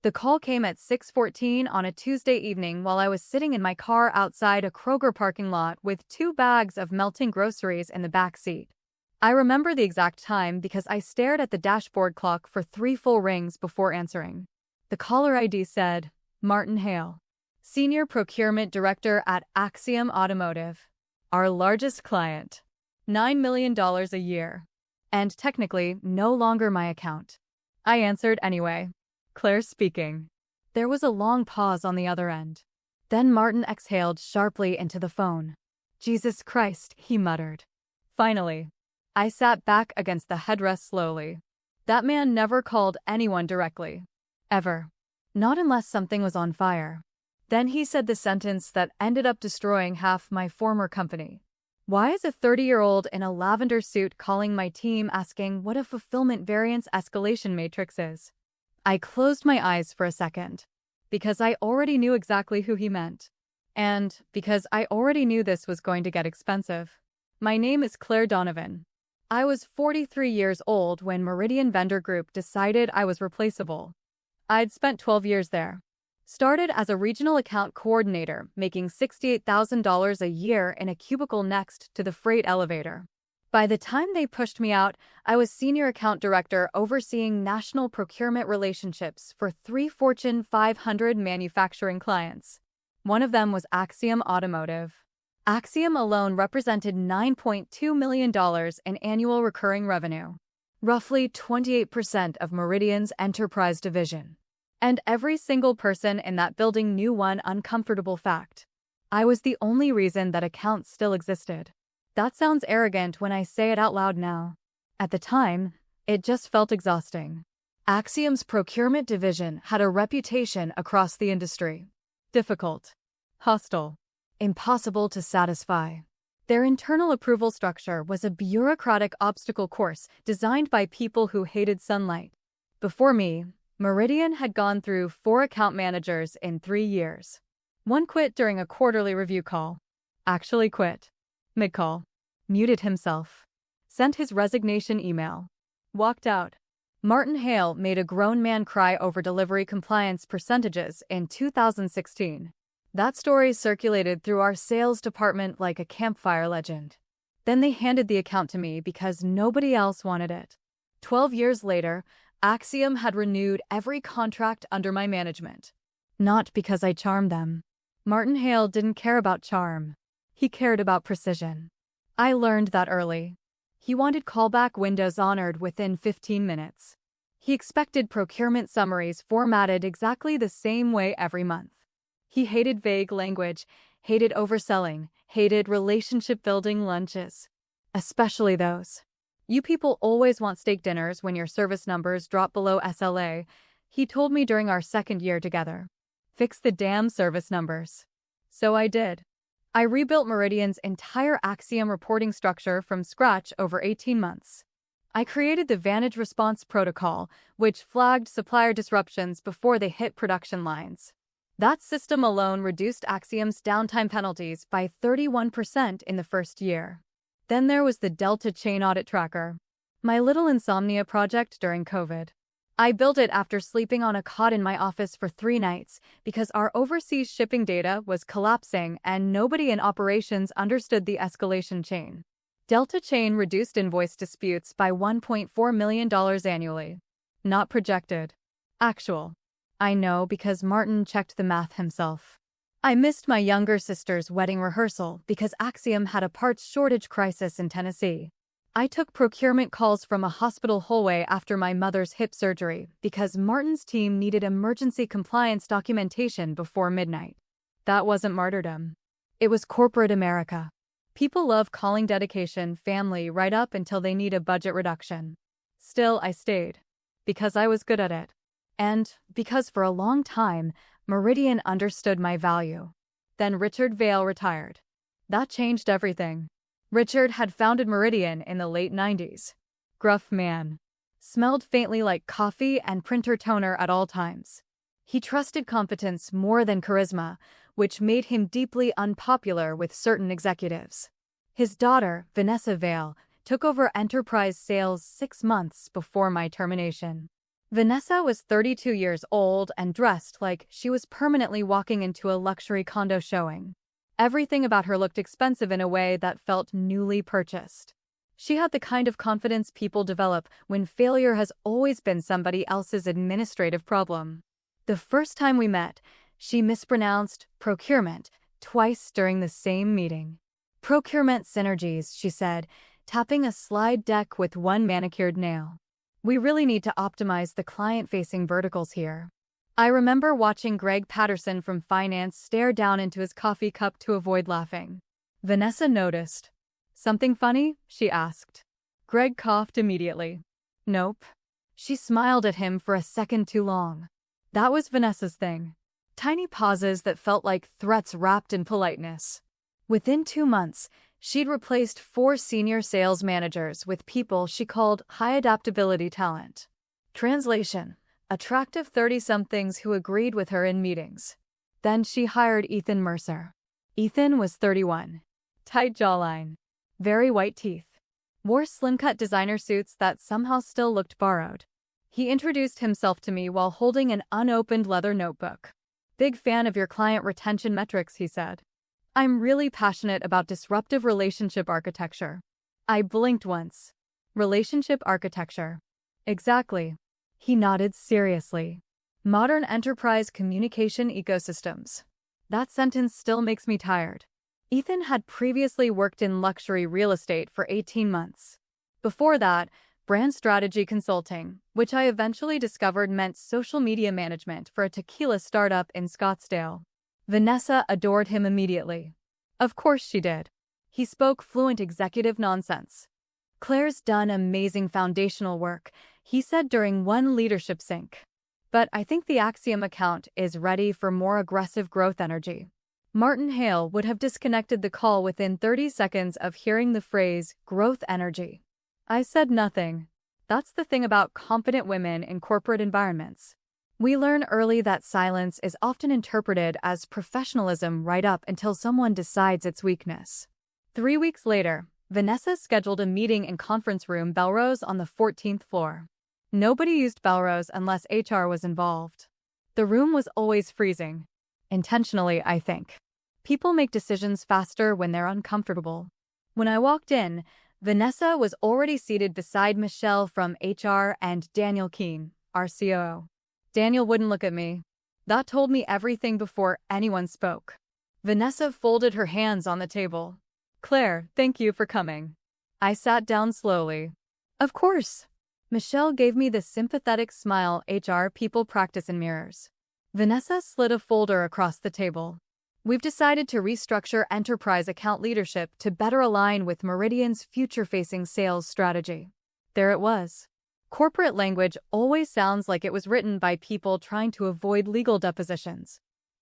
The call came at 6:14 on a Tuesday evening while I was sitting in my car outside a Kroger parking lot with 2 bags of melting groceries in the back seat. I remember the exact time because I stared at the dashboard clock for 3 full rings before answering. The caller ID said, Martin Hale, Senior Procurement Director at Axiom Automotive. Our largest client. $9 million a year. And technically, no longer my account. I answered anyway. Claire speaking. There was a long pause on the other end. Then Martin exhaled sharply into the phone. Jesus Christ, he muttered. Finally. I sat back against the headrest slowly. That man never called anyone directly. Ever. Not unless something was on fire. Then he said the sentence that ended up destroying half my former company. Why is a 30-year-old in a lavender suit calling my team asking what a fulfillment variance escalation matrix is? I closed my eyes for a second. Because I already knew exactly who he meant. And because I already knew this was going to get expensive. My name is Claire Donovan. I was 43 years old when Meridian Vendor Group decided I was replaceable. I'd spent 12 years there. Started as a regional account coordinator, making $68,000 a year in a cubicle next to the freight elevator. By the time they pushed me out, I was senior account director overseeing national procurement relationships for 3 Fortune 500 manufacturing clients. One of them was Axiom Automotive. Axiom alone represented $9.2 million in annual recurring revenue, roughly 28% of Meridian's enterprise division. And every single person in that building knew one uncomfortable fact. I was the only reason that account still existed. That sounds arrogant when I say it out loud now. At the time, it just felt exhausting. Axiom's procurement division had a reputation across the industry. Difficult. Hostile. Impossible to satisfy. Their internal approval structure was a bureaucratic obstacle course designed by people who hated sunlight. Before me, Meridian had gone through 4 account managers in 3 years. One quit during a quarterly review call. Actually quit. Mid-call. Muted himself. Sent his resignation email. Walked out. Martin Hale made a grown man cry over delivery compliance percentages in 2016. That story circulated through our sales department like a campfire legend. Then they handed the account to me because nobody else wanted it. 12 years later, Axiom had renewed every contract under my management. Not because I charmed them. Martin Hale didn't care about charm. He cared about precision. I learned that early. He wanted callback windows honored within 15 minutes. He expected procurement summaries formatted exactly the same way every month. He hated vague language, hated overselling, hated relationship-building lunches. Especially those. You people always want steak dinners when your service numbers drop below SLA, he told me during our 2nd year together. Fix the damn service numbers. So I did. I rebuilt Meridian's entire Axiom reporting structure from scratch over 18 months. I created the Vantage Response Protocol, which flagged supplier disruptions before they hit production lines. That system alone reduced Axiom's downtime penalties by 31% in the first year. Then there was the Delta Chain Audit Tracker, my little insomnia project during COVID. I built it after sleeping on a cot in my office for 3 nights because our overseas shipping data was collapsing and nobody in operations understood the escalation chain. Delta Chain reduced invoice disputes by $1.4 million annually. Not projected. Actual. I know because Martin checked the math himself. I missed my younger sister's wedding rehearsal because Axiom had a parts shortage crisis in Tennessee. I took procurement calls from a hospital hallway after my mother's hip surgery because Martin's team needed emergency compliance documentation before midnight. That wasn't martyrdom. It was corporate America. People love calling dedication family right up until they need a budget reduction. Still, I stayed. Because I was good at it. And because for a long time, Meridian understood my value. Then Richard Vail retired. That changed everything. Richard had founded Meridian in the late 90s. Gruff man. Smelled faintly like coffee and printer toner at all times. He trusted competence more than charisma, which made him deeply unpopular with certain executives. His daughter, Vanessa Vail, took over enterprise sales 6 months before my termination. Vanessa was 32 years old and dressed like she was permanently walking into a luxury condo showing. Everything about her looked expensive in a way that felt newly purchased. She had the kind of confidence people develop when failure has always been somebody else's administrative problem. The first time we met, she mispronounced procurement twice during the same meeting. Procurement synergies, she said, tapping a slide deck with one manicured nail. We really need to optimize the client-facing verticals here. I remember watching Greg Patterson from finance stare down into his coffee cup to avoid laughing. Vanessa noticed. Something funny? She asked. Greg coughed immediately. Nope. She smiled at him for a second too long. That was Vanessa's thing. Tiny pauses that felt like threats wrapped in politeness. Within 2 months, she'd replaced 4 senior sales managers with people she called high adaptability talent. Translation: attractive 30-somethings who agreed with her in meetings. Then she hired Ethan Mercer. Ethan was 31. Tight jawline. Very white teeth. Wore slim-cut designer suits that somehow still looked borrowed. He introduced himself to me while holding an unopened leather notebook. Big fan of your client retention metrics, he said. I'm really passionate about disruptive relationship architecture. I blinked once. Relationship architecture. Exactly. He nodded seriously. Modern enterprise communication ecosystems. That sentence still makes me tired. Ethan had previously worked in luxury real estate for 18 months. Before that, brand strategy consulting, which I eventually discovered meant social media management for a tequila startup in Scottsdale. Vanessa adored him immediately. Of course she did. He spoke fluent executive nonsense. Claire's done amazing foundational work, he said during one leadership sync. But I think the Axiom account is ready for more aggressive growth energy. Martin Hale would have disconnected the call within 30 seconds of hearing the phrase, growth energy. I said nothing. That's the thing about competent women in corporate environments. We learn early that silence is often interpreted as professionalism right up until someone decides it's weakness. 3 weeks later, Vanessa scheduled a meeting in conference room Belrose on the 14th floor. Nobody used Belrose unless HR was involved. The room was always freezing. Intentionally, I think. People make decisions faster when they're uncomfortable. When I walked in, Vanessa was already seated beside Michelle from HR and Daniel Keene, our COO. Daniel wouldn't look at me. That told me everything before anyone spoke. Vanessa folded her hands on the table. Claire, thank you for coming. I sat down slowly. Of course. Michelle gave me the sympathetic smile HR people practice in mirrors. Vanessa slid a folder across the table. We've decided to restructure enterprise account leadership to better align with Meridian's future-facing sales strategy. There it was. Corporate language always sounds like it was written by people trying to avoid legal depositions.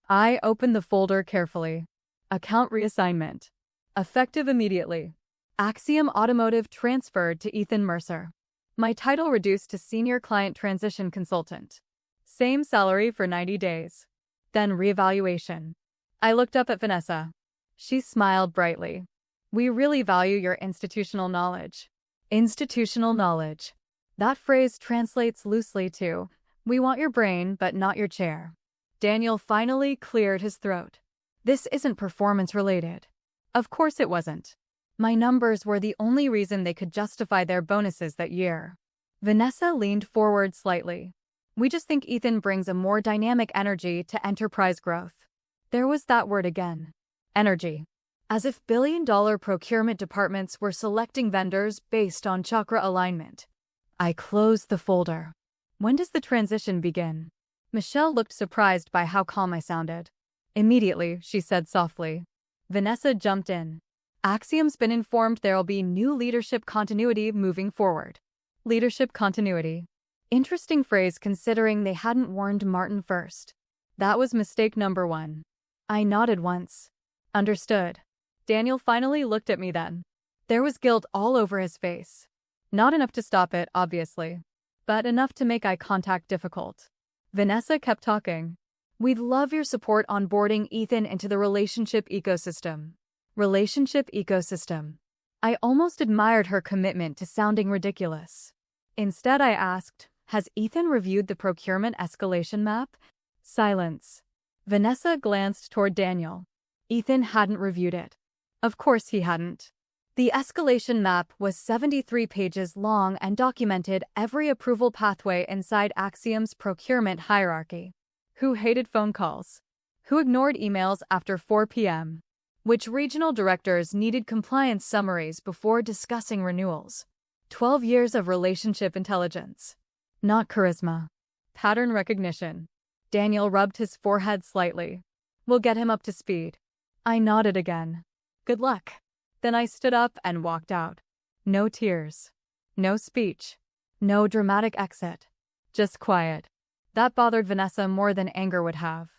I opened the folder carefully. Account reassignment. Effective immediately. Axiom Automotive transferred to Ethan Mercer. My title reduced to Senior Client Transition Consultant. Same salary for 90 days. Then reevaluation. I looked up at Vanessa. She smiled brightly. We really value your institutional knowledge. Institutional knowledge. That phrase translates loosely to, we want your brain but not your chair. Daniel finally cleared his throat. This isn't performance related. Of course it wasn't. My numbers were the only reason they could justify their bonuses that year. Vanessa leaned forward slightly. We just think Ethan brings a more dynamic energy to enterprise growth. There was that word again. Energy. As if billion-dollar procurement departments were selecting vendors based on chakra alignment. I closed the folder. When does the transition begin? Michelle looked surprised by how calm I sounded. Immediately, she said softly. Vanessa jumped in. Axiom's been informed there'll be new leadership continuity moving forward. Leadership continuity. Interesting phrase considering they hadn't warned Martin first. That was mistake number 1. I nodded once. Understood. Daniel finally looked at me then. There was guilt all over his face. Not enough to stop it, obviously, but enough to make eye contact difficult. Vanessa kept talking. We'd love your support onboarding Ethan into the relationship ecosystem. Relationship ecosystem. I almost admired her commitment to sounding ridiculous. Instead, I asked, Has Ethan reviewed the procurement escalation map? Silence. Vanessa glanced toward Daniel. Ethan hadn't reviewed it. Of course he hadn't. The escalation map was 73 pages long and documented every approval pathway inside Axiom's procurement hierarchy. Who hated phone calls? Who ignored emails after 4 p.m.? Which regional directors needed compliance summaries before discussing renewals? 12 years of relationship intelligence. Not charisma. Pattern recognition. Daniel rubbed his forehead slightly. We'll get him up to speed. I nodded again. Good luck. Then I stood up and walked out. No tears. No speech. No dramatic exit. Just quiet. That bothered Vanessa more than anger would have.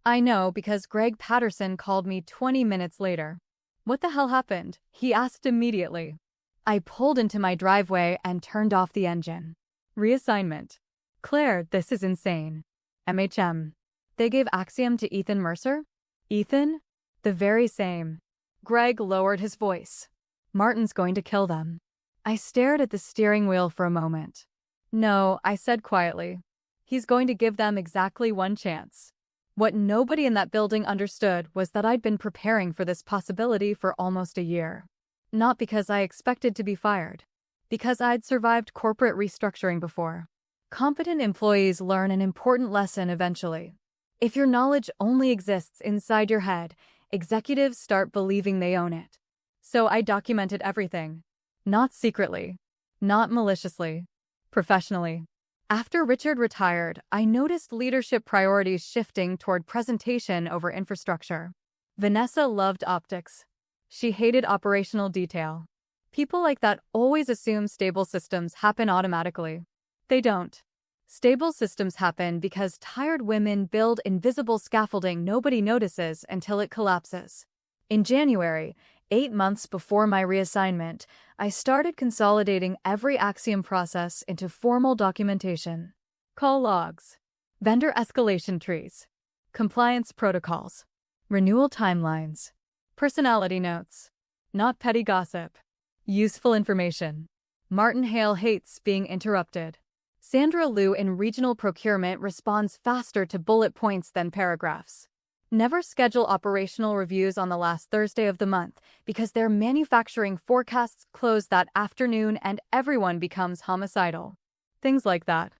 I know because Greg Patterson called me 20 minutes later. What the hell happened? He asked immediately. I pulled into my driveway and turned off the engine. Reassignment. Claire, this is insane. MHM. They gave Axiom to Ethan Mercer? Ethan? The very same. Greg lowered his voice. Martin's going to kill them. I stared at the steering wheel for a moment. No, I said quietly. He's going to give them exactly one chance. What nobody in that building understood was that I'd been preparing for this possibility for almost a year. Not because I expected to be fired. Because I'd survived corporate restructuring before. Competent employees learn an important lesson eventually. If your knowledge only exists inside your head, executives start believing they own it. So I documented everything. Not secretly. Not maliciously. Professionally. After Richard retired, I noticed leadership priorities shifting toward presentation over infrastructure. Vanessa loved optics. She hated operational detail. People like that always assume stable systems happen automatically. They don't. Stable systems happen because tired women build invisible scaffolding nobody notices until it collapses. In January, 8 months before my reassignment, I started consolidating every Axiom process into formal documentation. Call logs, vendor escalation trees, compliance protocols, renewal timelines, personality notes. Not petty gossip. Useful information. Martin Hale hates being interrupted. Sandra Liu in regional procurement responds faster to bullet points than paragraphs. Never schedule operational reviews on the last Thursday of the month because their manufacturing forecasts close that afternoon and everyone becomes homicidal. Things like that.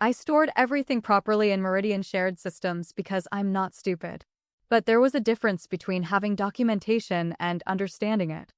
I stored everything properly in Meridian shared systems because I'm not stupid. But there was a difference between having documentation and understanding it.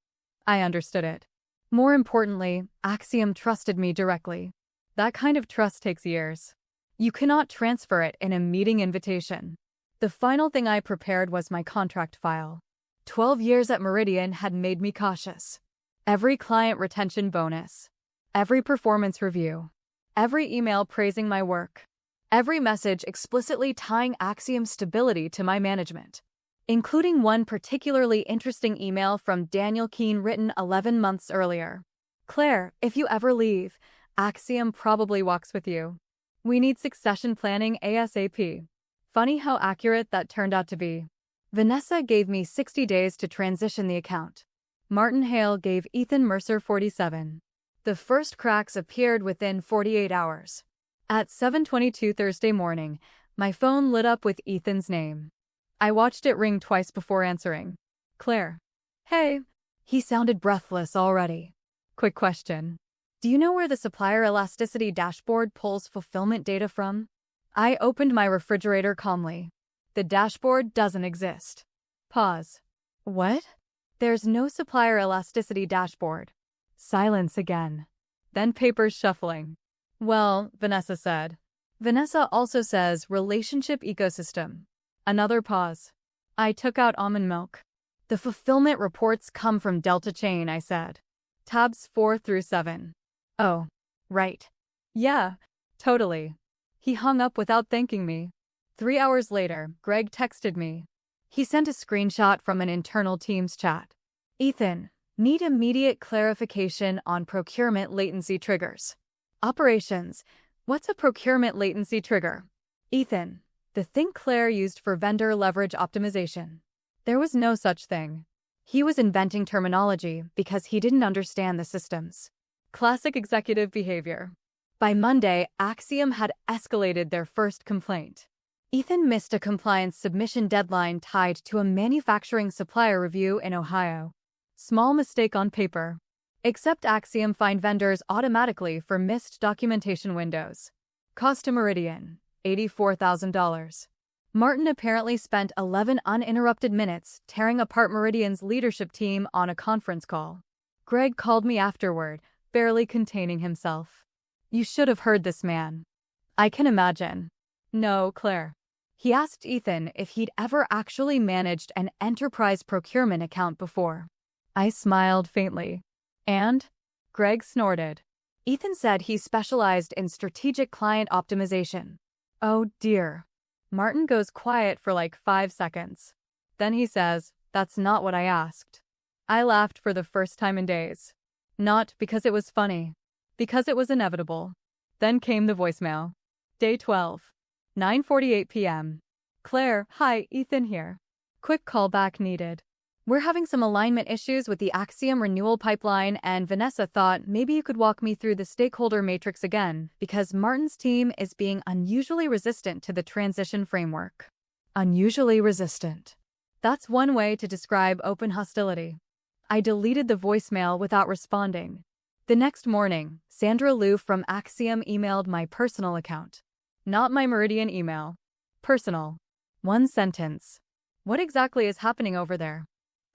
I understood it. More importantly, Axiom trusted me directly. That kind of trust takes years. You cannot transfer it in a meeting invitation. The final thing I prepared was my contract file. 12 years at Meridian had made me cautious. Every client retention bonus. Every performance review. Every email praising my work. Every message explicitly tying Axiom stability to my management. Including one particularly interesting email from Daniel Keene written 11 months earlier. Claire, if you ever leave, Axiom probably walks with you. We need succession planning ASAP. Funny how accurate that turned out to be. Vanessa gave me 60 days to transition the account. Martin Hale gave Ethan Mercer 47. The first cracks appeared within 48 hours. At 7:22 Thursday morning, my phone lit up with Ethan's name. I watched it ring twice before answering. Claire. Hey. He sounded breathless already. Quick question. Do you know where the supplier elasticity dashboard pulls fulfillment data from? I opened my refrigerator calmly. The dashboard doesn't exist. Pause. What? There's no supplier elasticity dashboard. Silence again. Then papers shuffling. Well, Vanessa said. Vanessa also says relationship ecosystem. Another pause. I took out almond milk. The fulfillment reports come from Delta Chain, I said. Tabs 4 through 7. Oh, right. Yeah, totally. He hung up without thanking me. 3 hours later, Greg texted me. He sent a screenshot from an internal Teams chat. Ethan, need immediate clarification on procurement latency triggers. Operations, what's a procurement latency trigger? Ethan, the thing Claire used for vendor leverage optimization. There was no such thing. He was inventing terminology because he didn't understand the systems. Classic executive behavior. By Monday, Axiom had escalated their first complaint. Ethan missed a compliance submission deadline tied to a manufacturing supplier review in Ohio. Small mistake on paper. Except Axiom fined vendors automatically for missed documentation windows. Cost to Meridian, $84,000. Martin apparently spent 11 uninterrupted minutes tearing apart Meridian's leadership team on a conference call. Greg called me afterward, barely containing himself. You should have heard this man. I can imagine. No, Claire. He asked Ethan if he'd ever actually managed an enterprise procurement account before. I smiled faintly. And? Greg snorted. Ethan said he specialized in strategic client optimization. Oh dear. Martin goes quiet for like 5 seconds. Then he says, "That's not what I asked." I laughed for the first time in days. Not because it was funny. Because it was inevitable. Then came the voicemail. Day 12. 9:48 p.m. Claire, hi, Ethan here. Quick callback needed. We're having some alignment issues with the Axiom renewal pipeline, and Vanessa thought maybe you could walk me through the stakeholder matrix again, because Martin's team is being unusually resistant to the transition framework. Unusually resistant. That's one way to describe open hostility. I deleted the voicemail without responding. The next morning, Sandra Liu from Axiom emailed my personal account. Not my Meridian email. Personal. One sentence. What exactly is happening over there?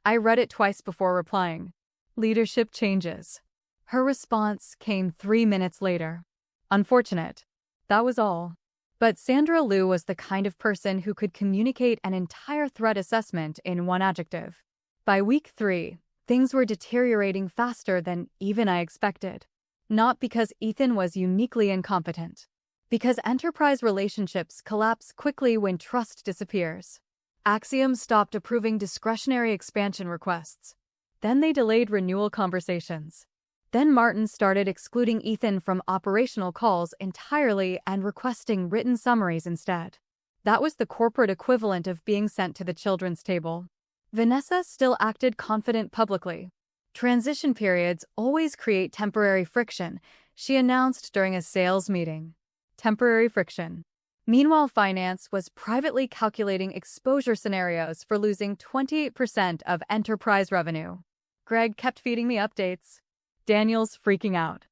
I read it twice before replying. Leadership changes. Her response came 3 minutes later. Unfortunate. That was all. But Sandra Liu was the kind of person who could communicate an entire threat assessment in one adjective. By week 3, things were deteriorating faster than even I expected. Not because Ethan was uniquely incompetent. Because enterprise relationships collapse quickly when trust disappears. Axiom stopped approving discretionary expansion requests. Then they delayed renewal conversations. Then Martin started excluding Ethan from operational calls entirely and requesting written summaries instead. That was the corporate equivalent of being sent to the children's table. Vanessa still acted confident publicly. Transition periods always create temporary friction, she announced during a sales meeting. Temporary friction. Meanwhile, finance was privately calculating exposure scenarios for losing 28% of enterprise revenue. Greg kept feeding me updates. Daniel's freaking out.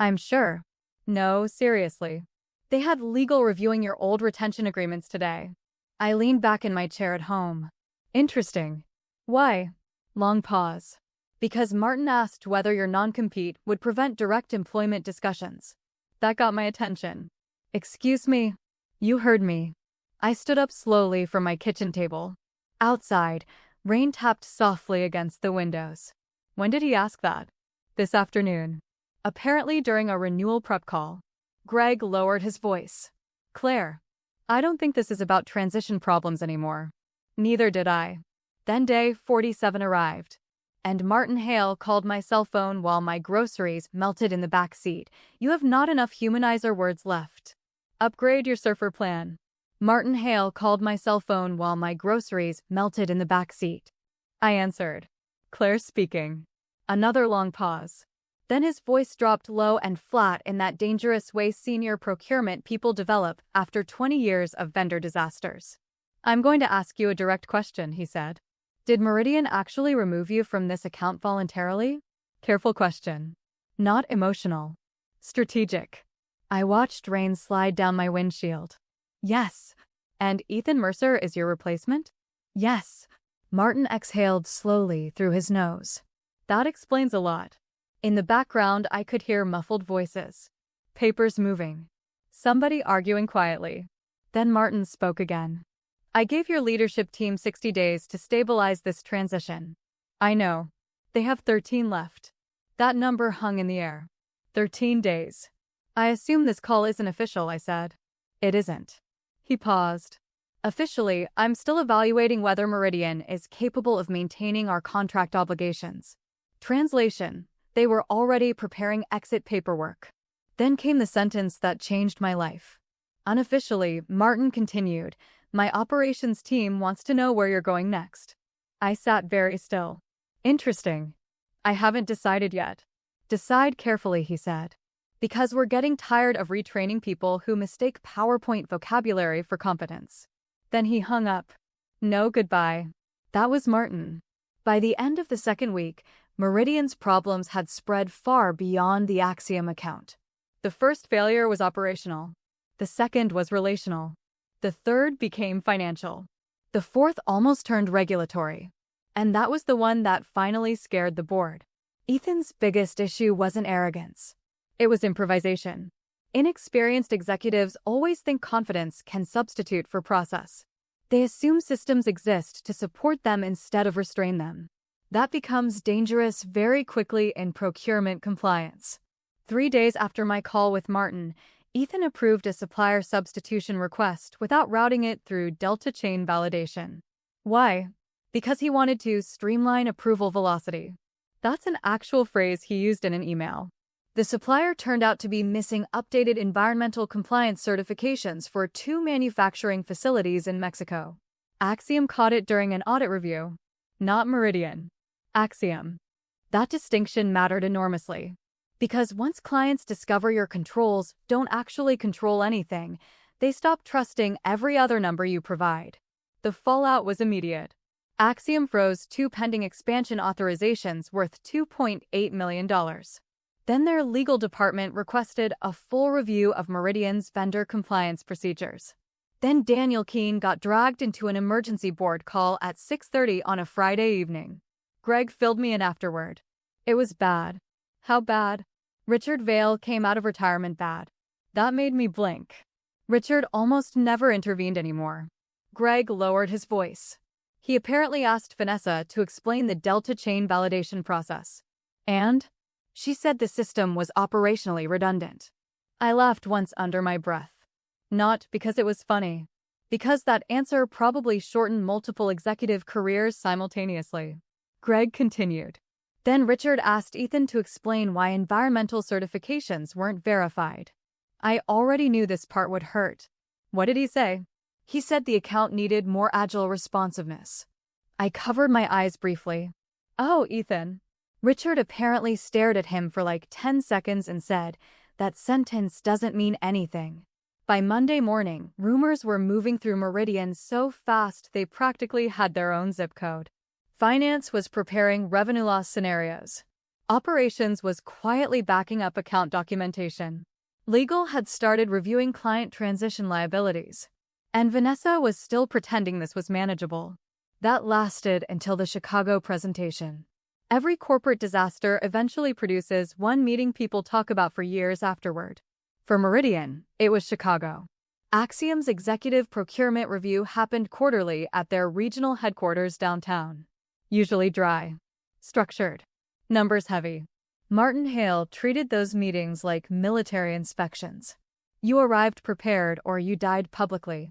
I'm sure. No, seriously. They had legal reviewing your old retention agreements today. I leaned back in my chair at home. Interesting. Why? Long pause. Because Martin asked whether your non-compete would prevent direct employment discussions. That got my attention. Excuse me. You heard me. I stood up slowly from my kitchen table. Outside, rain tapped softly against the windows. When did he ask that? This afternoon. Apparently during a renewal prep call. Greg lowered his voice. Claire, I don't think this is about transition problems anymore. Neither did I. Then day 47 arrived. And Martin Hale called my cell phone while my groceries melted in the back seat. You have not enough humanizer words left. Upgrade your surfer plan. Martin Hale called my cell phone while my groceries melted in the back seat. I answered. Claire speaking. Another long pause. Then his voice dropped low and flat in that dangerous way senior procurement people develop after 20 years of vendor disasters. I'm going to ask you a direct question, he said. Did Meridian actually remove you from this account voluntarily? Careful question. Not emotional. Strategic. I watched rain slide down my windshield. Yes. And Ethan Mercer is your replacement? Yes. Martin exhaled slowly through his nose. That explains a lot. In the background, I could hear muffled voices. Papers moving. Somebody arguing quietly. Then Martin spoke again. I gave your leadership team 60 days to stabilize this transition. I know. They have 13 left. That number hung in the air. 13 days. I assume this call isn't official, I said. It isn't. He paused. Officially, I'm still evaluating whether Meridian is capable of maintaining our contract obligations. Translation. They were already preparing exit paperwork. Then came the sentence that changed my life. Unofficially, Martin continued, my operations team wants to know where you're going next. I sat very still. Interesting. I haven't decided yet. Decide carefully, he said. Because we're getting tired of retraining people who mistake PowerPoint vocabulary for competence. Then he hung up. No goodbye. That was Martin. By the end of the second week, Meridian's problems had spread far beyond the Axiom account. The first failure was operational. The second was relational. The third became financial. The fourth almost turned regulatory. And that was the one that finally scared the board. Ethan's biggest issue wasn't arrogance. It was improvisation. Inexperienced executives always think confidence can substitute for process. They assume systems exist to support them instead of restrain them. That becomes dangerous very quickly in procurement compliance. 3 days after my call with Martin, Ethan approved a supplier substitution request without routing it through Delta chain validation. Why? Because he wanted to streamline approval velocity. That's an actual phrase he used in an email. The supplier turned out to be missing updated environmental compliance certifications for 2 manufacturing facilities in Mexico. Axiom caught it during an audit review. Not Meridian. Axiom. That distinction mattered enormously. Because once clients discover your controls don't actually control anything, they stop trusting every other number you provide. The fallout was immediate. Axiom froze 2 pending expansion authorizations worth $2.8 million. Then their legal department requested a full review of Meridian's vendor compliance procedures. Then Daniel Keene got dragged into an emergency board call at 6:30 on a Friday evening. Greg filled me in afterward. It was bad. How bad? Richard Vale came out of retirement bad. That made me blink. Richard almost never intervened anymore. Greg lowered his voice. He apparently asked Vanessa to explain the Delta chain validation process. And? She said the system was operationally redundant. I laughed once under my breath. Not because it was funny. Because that answer probably shortened multiple executive careers simultaneously. Greg continued. Then Richard asked Ethan to explain why environmental certifications weren't verified. I already knew this part would hurt. What did he say? He said the account needed more agile responsiveness. I covered my eyes briefly. Oh, Ethan. Richard apparently stared at him for like 10 seconds and said, that sentence doesn't mean anything. By Monday morning, rumors were moving through Meridian so fast they practically had their own zip code. Finance was preparing revenue loss scenarios. Operations was quietly backing up account documentation. Legal had started reviewing client transition liabilities. And Vanessa was still pretending this was manageable. That lasted until the Chicago presentation. Every corporate disaster eventually produces one meeting people talk about for years afterward. For Meridian, it was Chicago. Axiom's executive procurement review happened quarterly at their regional headquarters downtown. Usually dry. Structured. Numbers heavy. Martin Hale treated those meetings like military inspections. You arrived prepared or you died publicly.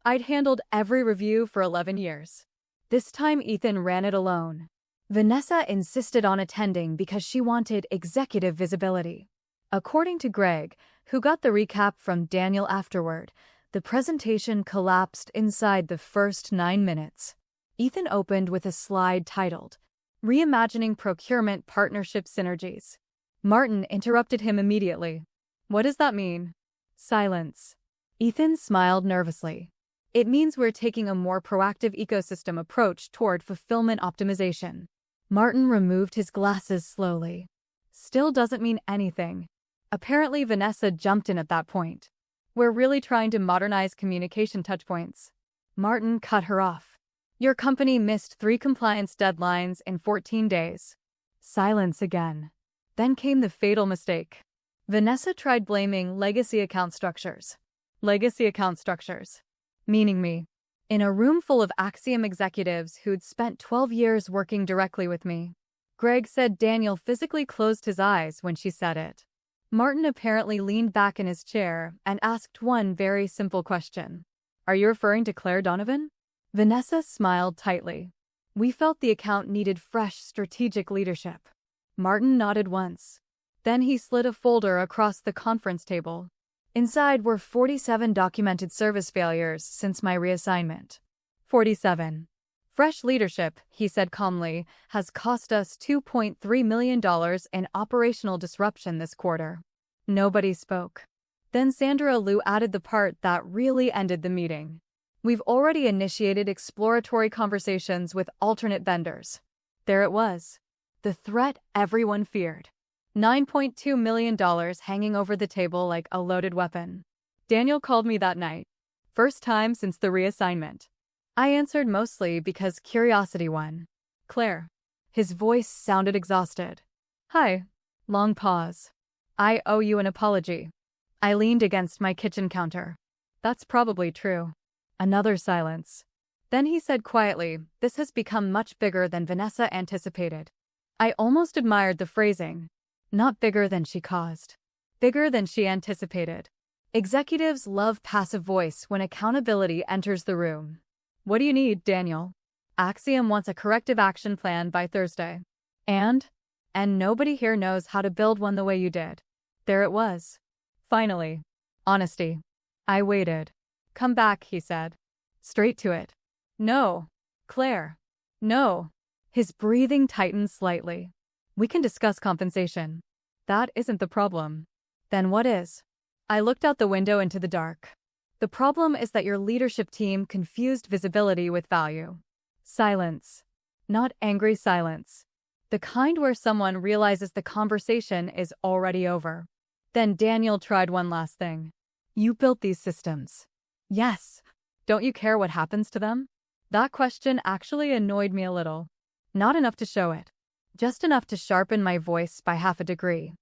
I'd handled every review for 11 years. This time Ethan ran it alone. Vanessa insisted on attending because she wanted executive visibility. According to Greg, who got the recap from Daniel afterward, the presentation collapsed inside the first 9 minutes. Ethan opened with a slide titled, Reimagining Procurement Partnership Synergies. Martin interrupted him immediately. What does that mean? Silence. Ethan smiled nervously. It means we're taking a more proactive ecosystem approach toward fulfillment optimization. Martin removed his glasses slowly. Still doesn't mean anything. Apparently Vanessa jumped in at that point. We're really trying to modernize communication touchpoints. Martin cut her off. Your company missed 3 compliance deadlines in 14 days. Silence again. Then came the fatal mistake. Vanessa tried blaming legacy account structures. Legacy account structures. Meaning me. In a room full of Axiom executives who'd spent 12 years working directly with me. Greg said Daniel physically closed his eyes when she said it. Martin apparently leaned back in his chair and asked one very simple question. Are you referring to Claire Donovan? Vanessa smiled tightly. We felt the account needed fresh strategic leadership. Martin nodded once. Then he slid a folder across the conference table. Inside were 47 documented service failures since my reassignment. 47. Fresh leadership, he said calmly, has cost us $2.3 million in operational disruption this quarter. Nobody spoke. Then Sandra Lou added the part that really ended the meeting. We've already initiated exploratory conversations with alternate vendors. There it was. The threat everyone feared. $9.2 million hanging over the table like a loaded weapon. Daniel called me that night. First time since the reassignment. I answered mostly because curiosity won. Claire. His voice sounded exhausted. Hi. Long pause. I owe you an apology. I leaned against my kitchen counter. That's probably true. Another silence. Then he said quietly, this has become much bigger than Vanessa anticipated. I almost admired the phrasing. Not bigger than she caused. Bigger than she anticipated. Executives love passive voice when accountability enters the room. What do you need, Daniel? Axiom wants a corrective action plan by Thursday. And nobody here knows how to build one the way you did. There it was. Finally. Honesty. I waited. Come back, he said. Straight to it. No. Claire. No. His breathing tightened slightly. We can discuss compensation. That isn't the problem. Then what is? I looked out the window into the dark. The problem is that your leadership team confused visibility with value. Silence. Not angry silence. The kind where someone realizes the conversation is already over. Then Daniel tried one last thing. You built these systems. Yes. Don't you care what happens to them? That question actually annoyed me a little. Not enough to show it. Just enough to sharpen my voice by half a degree.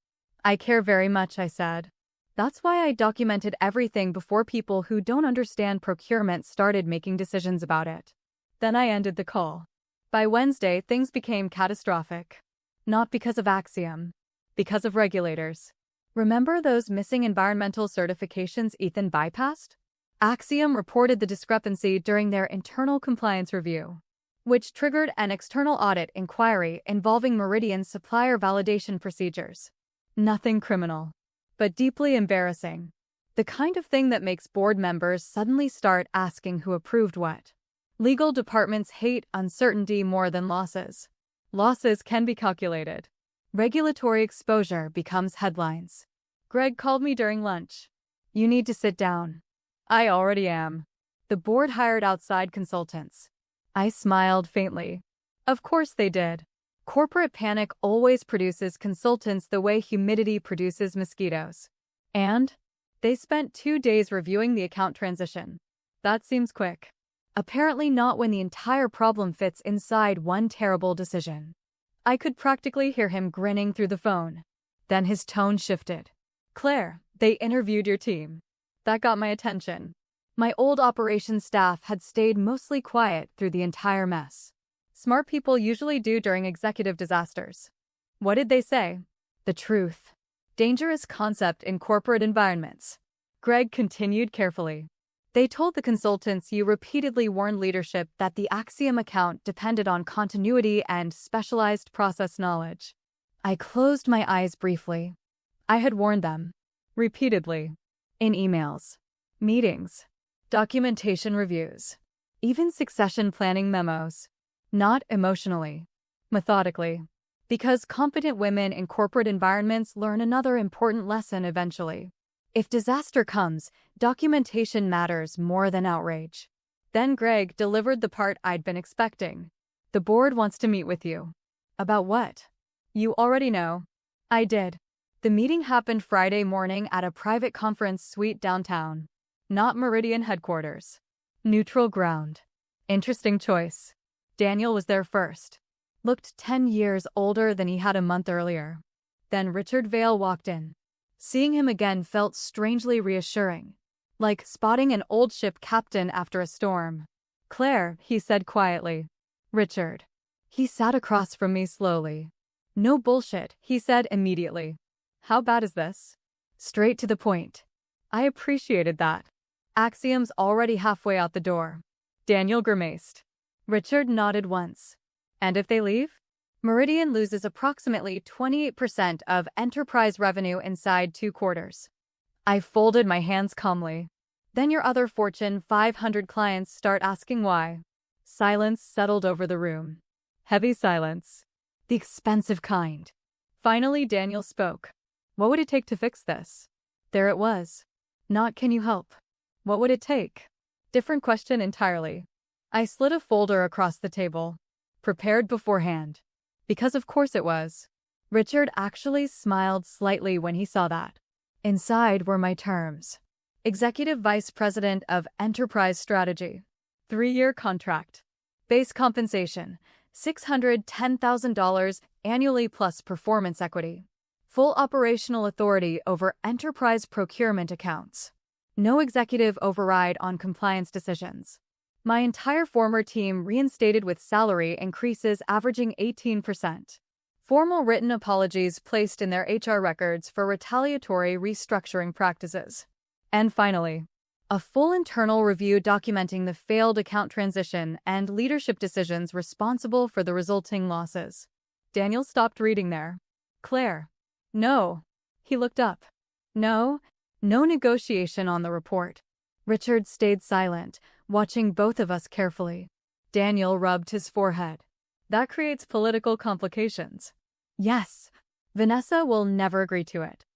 I care very much, I said. That's why I documented everything before people who don't understand procurement started making decisions about it. Then I ended the call. By Wednesday, things became catastrophic. Not because of Axiom. Because of regulators. Remember those missing environmental certifications Ethan bypassed? Axiom reported the discrepancy during their internal compliance review, which triggered an external audit inquiry involving Meridian's supplier validation procedures. Nothing criminal, but deeply embarrassing. The kind of thing that makes board members suddenly start asking who approved what. Legal departments hate uncertainty more than losses. Losses can be calculated. Regulatory exposure becomes headlines. Greg called me during lunch. You need to sit down. I already am. The board hired outside consultants. I smiled faintly. Of course they did. Corporate panic always produces consultants the way humidity produces mosquitoes. And they spent 2 days reviewing the account transition. That seems quick. Apparently not when the entire problem fits inside one terrible decision. I could practically hear him grinning through the phone. Then his tone shifted. Claire, they interviewed your team. That got my attention. My old operations staff had stayed mostly quiet through the entire mess. Smart people usually do during executive disasters. What did they say? The truth. Dangerous concept in corporate environments. Greg continued carefully. They told the consultants you repeatedly warned leadership that the Axiom account depended on continuity and specialized process knowledge. I closed my eyes briefly. I had warned them. Repeatedly. In emails. Meetings. Documentation reviews. Even succession planning memos. Not emotionally. Methodically. Because competent women in corporate environments learn another important lesson eventually. If disaster comes, documentation matters more than outrage. Then Greg delivered the part I'd been expecting. The board wants to meet with you. About what? You already know. I did. The meeting happened Friday morning at a private conference suite downtown. Not Meridian headquarters. Neutral ground. Interesting choice. Daniel was there first. Looked 10 years older than he had a month earlier. Then Richard Vale walked in. Seeing him again felt strangely reassuring. Like spotting an old ship captain after a storm. Claire, he said quietly. Richard. He sat across from me slowly. No bullshit, he said immediately. How bad is this? Straight to the point. I appreciated that. Axiom's already halfway out the door. Daniel grimaced. Richard nodded once. And if they leave? Meridian loses approximately 28% of enterprise revenue inside 2 quarters. I folded my hands calmly. Then your other Fortune 500 clients start asking why. Silence settled over the room. Heavy silence. The expensive kind. Finally, Daniel spoke. What would it take to fix this? There it was. Not can you help? What would it take? Different question entirely. I slid a folder across the table. Prepared beforehand. Because of course it was. Richard actually smiled slightly when he saw that. Inside were my terms. Executive Vice President of Enterprise Strategy. 3-year contract. Base compensation, $610,000 annually plus performance equity. Full operational authority over enterprise procurement accounts. No executive override on compliance decisions. My entire former team reinstated with salary increases averaging 18%. Formal written apologies placed in their HR records for retaliatory restructuring practices. And finally, a full internal review documenting the failed account transition and leadership decisions responsible for the resulting losses. Daniel stopped reading there. Claire. No. He looked up. No negotiation on the report. Richard stayed silent, watching both of us carefully. Daniel rubbed his forehead. That creates political complications. Yes. Vanessa will never agree to it.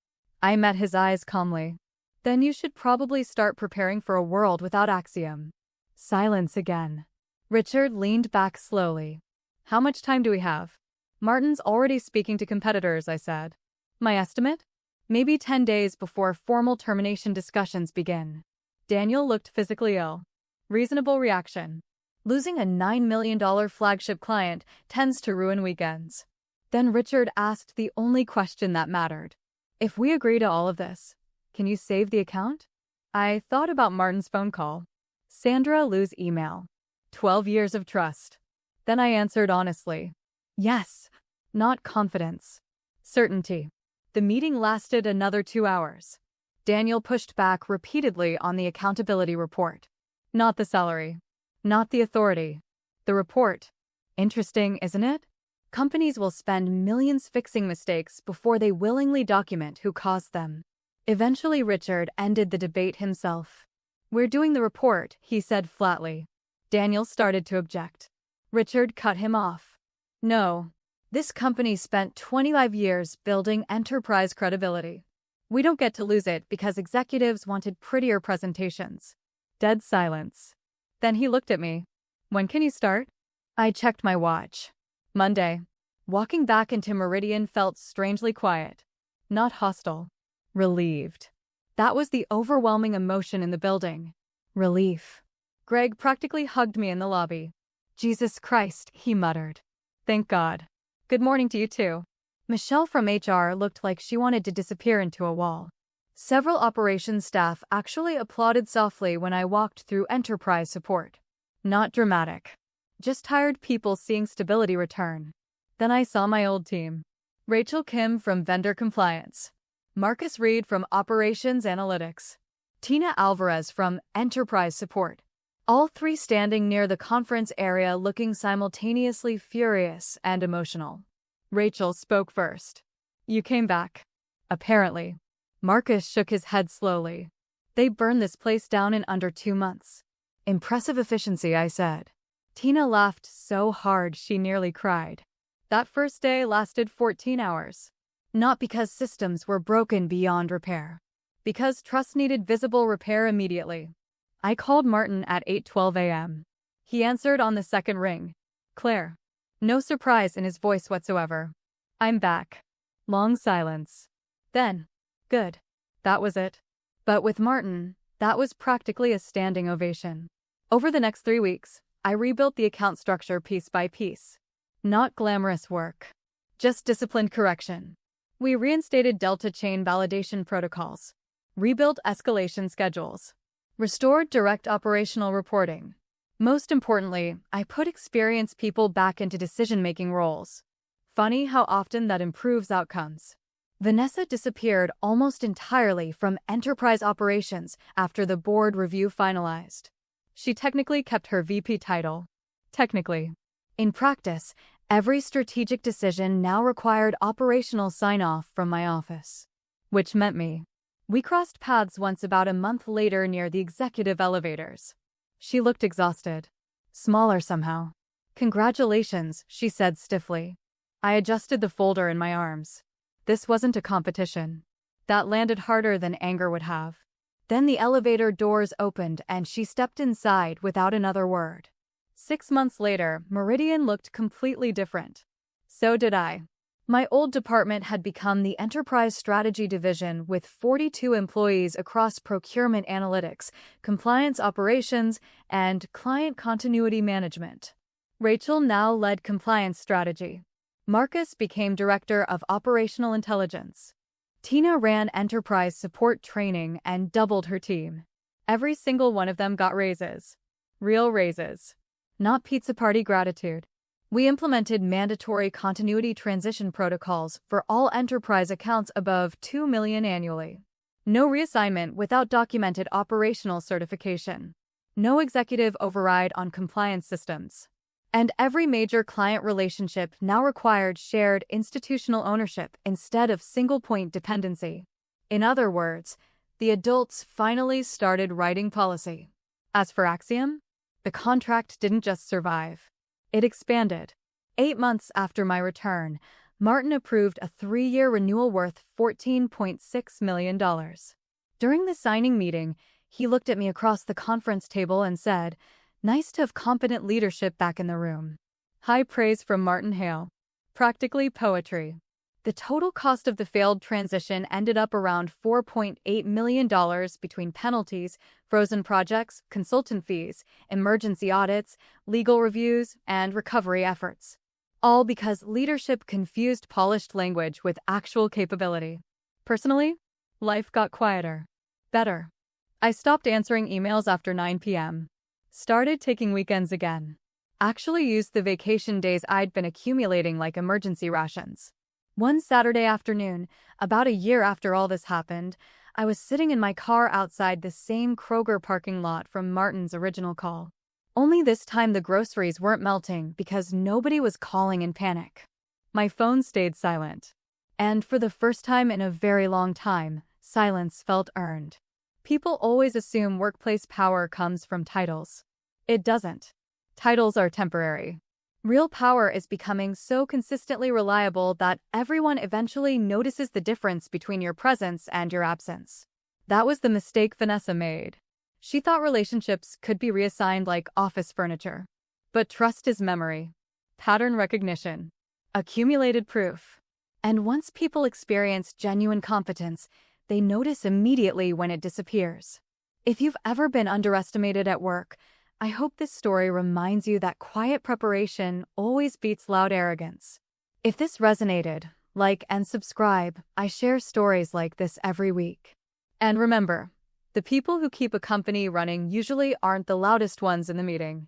I met his eyes calmly. Then you should probably start preparing for a world without Axiom. Silence again. Richard leaned back slowly. How much time do we have? Martin's already speaking to competitors, I said. My estimate? Maybe 10 days before formal termination discussions begin. Daniel looked physically ill. Reasonable reaction. Losing a $9 million flagship client tends to ruin weekends. Then Richard asked the only question that mattered. If we agree to all of this, can you save the account? I thought about Martin's phone call. Sandra Lou's email. 12 years of trust. Then I answered honestly. Yes. Not confidence. Certainty. The meeting lasted another 2 hours. Daniel pushed back repeatedly on the accountability report. Not the salary. Not the authority. The report. Interesting, isn't it? Companies will spend millions fixing mistakes before they willingly document who caused them. Eventually Richard ended the debate himself. We're doing the report, he said flatly. Daniel started to object. Richard cut him off. No. This company spent 25 years building enterprise credibility. We don't get to lose it because executives wanted prettier presentations. Dead silence. Then he looked at me. When can you start? I checked my watch. Monday. Walking back into Meridian felt strangely quiet. Not hostile. Relieved. That was the overwhelming emotion in the building. Relief. Greg practically hugged me in the lobby. Jesus Christ, he muttered. Thank God. Good morning to you too. Michelle from HR looked like she wanted to disappear into a wall. Several operations staff actually applauded softly when I walked through enterprise support. Not dramatic. Just tired people seeing stability return. Then I saw my old team. Rachel Kim from Vendor Compliance. Marcus Reed from Operations Analytics. Tina Alvarez from Enterprise Support. All three standing near the conference area looking simultaneously furious and emotional. Rachel spoke first. You came back. Apparently. Marcus shook his head slowly. They burned this place down in under 2 months. Impressive efficiency, I said. Tina laughed so hard she nearly cried. That first day lasted 14 hours. Not because systems were broken beyond repair. Because trust needed visible repair immediately. I called Martin at 8:12 a.m. He answered on the second ring. Claire. No surprise in his voice whatsoever. I'm back. Long silence. Then. Good. That was it. But with Martin, that was practically a standing ovation. Over the next 3 weeks, I rebuilt the account structure piece by piece. Not glamorous work. Just disciplined correction. We reinstated Delta chain validation protocols. Rebuilt escalation schedules. Restored direct operational reporting. Most importantly, I put experienced people back into decision-making roles. Funny how often that improves outcomes. Vanessa disappeared almost entirely from enterprise operations after the board review finalized. She technically kept her VP title. Technically. In practice, every strategic decision now required operational sign-off from my office. Which meant me. We crossed paths once about a month later near the executive elevators. She looked exhausted. Smaller somehow. Congratulations, she said stiffly. I adjusted the folder in my arms. This wasn't a competition. That landed harder than anger would have. Then the elevator doors opened and she stepped inside without another word. 6 months later, Meridian looked completely different. So did I. My old department had become the Enterprise Strategy Division with 42 employees across procurement analytics, compliance operations, and client continuity management. Rachel now led compliance strategy. Marcus became director of operational intelligence. Tina ran enterprise support training and doubled her team. Every single one of them got raises. Real raises. Not pizza party gratitude. We implemented mandatory continuity transition protocols for all enterprise accounts above $2 million annually. No reassignment without documented operational certification. No executive override on compliance systems. And every major client relationship now required shared institutional ownership instead of single-point dependency. In other words, the adults finally started writing policy. As for Axiom, the contract didn't just survive. It expanded. 8 months after my return, Martin approved a 3-year renewal worth $14.6 million. During the signing meeting, he looked at me across the conference table and said, "Nice to have competent leadership back in the room." High praise from Martin Hale. Practically poetry. The total cost of the failed transition ended up around $4.8 million between penalties, frozen projects, consultant fees, emergency audits, legal reviews, and recovery efforts. All because leadership confused polished language with actual capability. Personally, life got quieter. Better. I stopped answering emails after 9 p.m. Started taking weekends again. Actually used the vacation days I'd been accumulating like emergency rations. One Saturday afternoon, about a year after all this happened, I was sitting in my car outside the same Kroger parking lot from Martin's original call. Only this time the groceries weren't melting because nobody was calling in panic. My phone stayed silent. And for the first time in a very long time, silence felt earned. People always assume workplace power comes from titles. It doesn't. Titles are temporary. Real power is becoming so consistently reliable that everyone eventually notices the difference between your presence and your absence. That was the mistake Vanessa made. She thought relationships could be reassigned like office furniture. But trust is memory, pattern recognition, accumulated proof. And once people experience genuine competence, they notice immediately when it disappears. If you've ever been underestimated at work, I hope this story reminds you that quiet preparation always beats loud arrogance. If this resonated, like and subscribe. I share stories like this every week. And remember, the people who keep a company running usually aren't the loudest ones in the meeting.